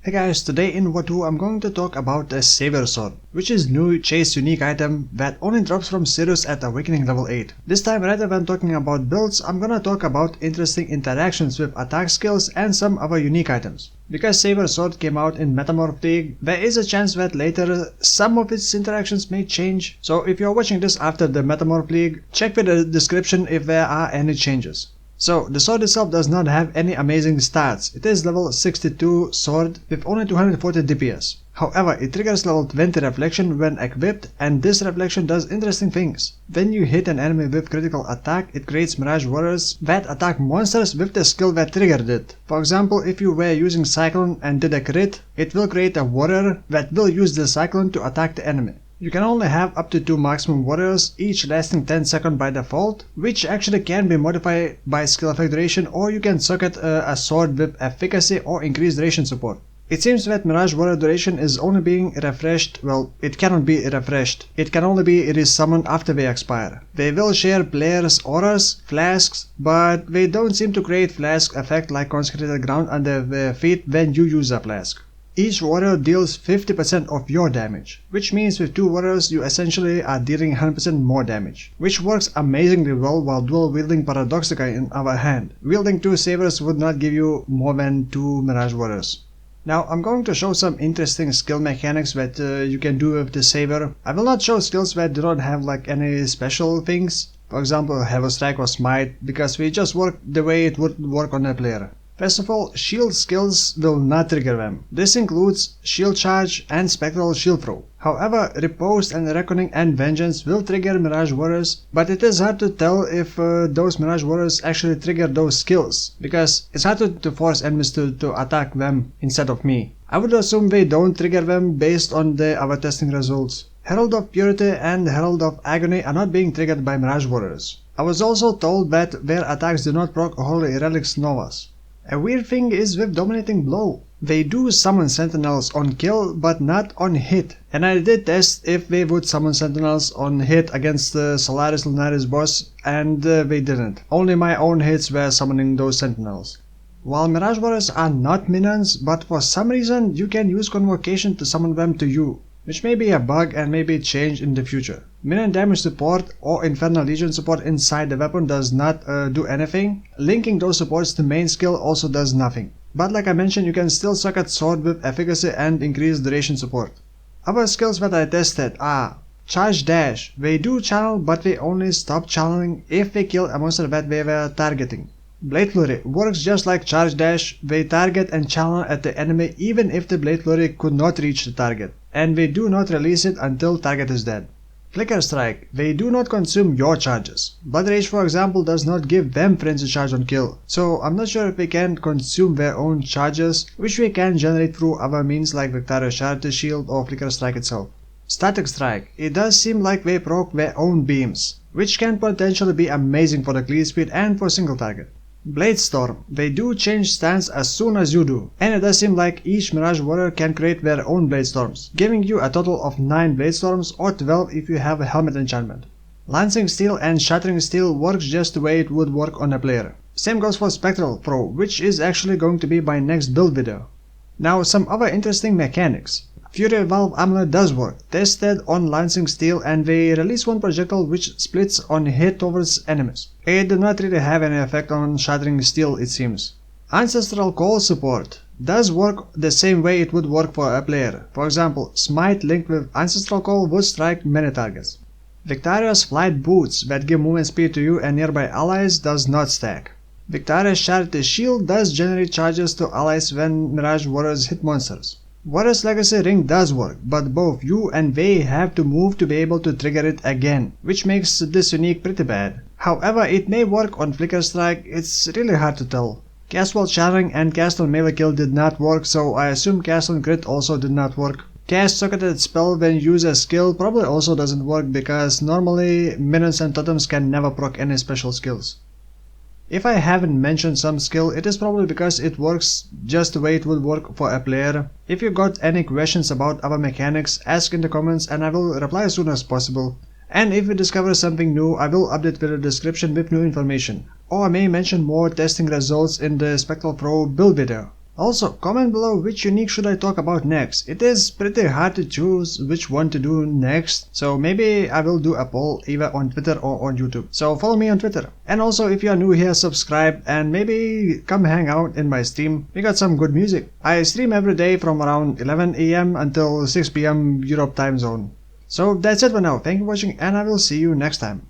Hey guys, today in WUATU I'm going to talk about the Saviour sword, which is new chase unique item that only drops from Sirus at awakening level 8. This time, rather than talking about builds, I'm gonna talk about interesting interactions with attack skills and some other unique items. Because Saviour sword came out in Metamorph League, there is a chance that later some of its interactions may change, so if you're watching this after the Metamorph League, check with the description if there are any changes. So, the sword itself does not have any amazing stats. It is level 62 sword with only 240 DPS. However, it triggers level 20 reflection when equipped, and this reflection does interesting things. When you hit an enemy with critical attack, it creates Mirage Warriors that attack monsters with the skill that triggered it. For example, if you were using Cyclone and did a crit, it will create a warrior that will use the Cyclone to attack the enemy. You can only have up to 2 maximum warriors, each lasting 10 seconds by default, which actually can be modified by skill effect duration, or you can socket a sword with efficacy or increased duration support. It seems that Mirage Warrior duration is only being refreshed. Well, it cannot be refreshed. It can only be resummoned after they expire. They will share players' auras, flasks, but they don't seem to create flask effect like consecrated ground under their feet when you use a flask. Each warrior deals 50% of your damage, which means with 2 warriors you essentially are dealing 100% more damage, which works amazingly well while dual wielding Paradoxica in our hand. Wielding 2 Saviours would not give you more than 2 Mirage Warriors. Now I'm going to show some interesting skill mechanics that you can do with the Saviour. I will not show skills that do not have like any special things, for example Heavy Strike or Smite, because we just work the way it would work on a player. First of all, shield skills will not trigger them. This includes Shield Charge and Spectral Shield Throw. However, Riposte and Reckoning and Vengeance will trigger Mirage Warriors, but it is hard to tell if those Mirage Warriors actually trigger those skills, because it's hard to force enemies to attack them instead of me. I would assume they don't trigger them based on our testing results. Herald of Purity and Herald of Agony are not being triggered by Mirage Warriors. I was also told that their attacks do not proc Holy Relics Novas. A weird thing is with Dominating Blow. They do summon sentinels on kill but not on hit, and I did test if they would summon sentinels on hit against the Solaris Lunaris boss, and they didn't. Only my own hits were summoning those sentinels. While Mirage Warriors are not minions, but for some reason you can use Convocation to summon them to you, which may be a bug and may be changed in the future. Minion damage support or Infernal Legion support inside the weapon does not do anything. Linking those supports to main skill also does nothing. But like I mentioned, you can still socket sword with efficacy and increased duration support. Other skills that I tested are Charge Dash. They do channel, but they only stop channeling if they kill a monster that they were targeting. Blade Flurry works just like Charge Dash. They target and channel at the enemy even if the Blade Flurry could not reach the target, and they do not release it until target is dead. Flicker Strike. They do not consume your charges. Blood Rage, for example, does not give them Frenzy Charge on kill, so I'm not sure if they can consume their own charges, which we can generate through other means like Victario Shattering Shield or Flicker Strike itself. Static Strike. It does seem like they proc their own beams, which can potentially be amazing for the clear speed and for single target. Bladestorm. They do change stance as soon as you do, and it does seem like each Mirage Warrior can create their own Bladestorms, giving you a total of 9 Bladestorms or 12 if you have a helmet enchantment. Lancing Steel and Shattering Steel works just the way it would work on a player. Same goes for Spectral Throw, which is actually going to be my next build video. Now some other interesting mechanics. Fury Valve Amulet does work, tested on Lancing Steel, and they release one projectile which splits on hit towards enemies. It did not really have any effect on Shattering Steel, it seems. Ancestral Call support does work the same way it would work for a player. For example, Smite linked with Ancestral Call would strike many targets. Victario's Flight Boots that give movement speed to you and nearby allies does not stack. Victario's Shattering Shield does generate charges to allies when Mirage Warriors hit monsters. Warrior's Legacy Ring does work, but both you and they have to move to be able to trigger it again, which makes this unique pretty bad. However, it may work on Flicker Strike, it's really hard to tell. Cast Shattering and Cast on Melee Kill did not work, so I assume Cast on Crit also did not work. Cast Socketed Spell when you use a skill probably also doesn't work, because normally minions and totems can never proc any special skills. If I haven't mentioned some skill, it is probably because it works just the way it would work for a player. If you got any questions about other mechanics, ask in the comments and I will reply as soon as possible. And if you discover something new, I will update the description with new information. Or I may mention more testing results in the Spectral Pro build video. Also, comment below which unique should I talk about next. It is pretty hard to choose which one to do next, so maybe I will do a poll either on Twitter or on YouTube. So follow me on Twitter. And also, if you are new here, subscribe and maybe come hang out in my stream. We got some good music. I stream every day from around 11 AM until 6 PM Europe time zone. So that's it for now. Thank you for watching and I will see you next time.